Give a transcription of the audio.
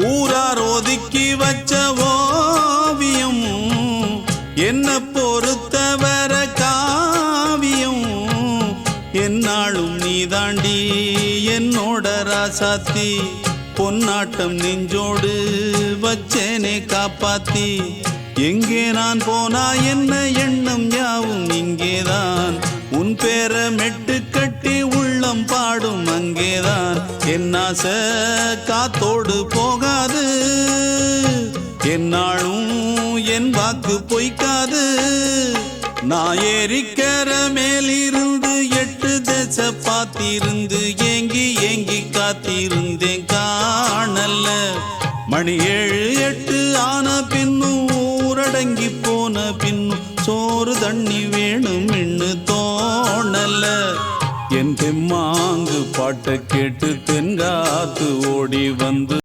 ஊரார் ஒதுக்கி வச்ச ஓவியம் என்ன பொறுத்தவர காவியம் என்னாலும் நீதாண்டி என்னோட ராசாத்தி பொன்னாட்டம் நெஞ்சோடு வச்சேனே காப்பாத்தி எங்கே நான் போனா என்ன எண்ணம் யாவும் இங்கேதான் உன் பேர மெட்டு கட்டி உள்ளம் பாடும் அங்கேதான் என் ஆசை காத்தோடு போகாது என்னாலும் என் வாக்கு பொய்க்காது நான் ஏறிக்கிற மேலிருந்து 8 தேச பார்த்திருந்து ஏங்கி ஏங்கி காத்திருந்தேன் காணல்ல மணி 7 8 ஆன பின்னும் ஊரடங்கி போன பின்னும் சோறு தண்ணி வேணும் இன்னு தோணல என் தெம்மாங்கு பாட்டை கேட்டு தென்காத்து ஓடி வந்து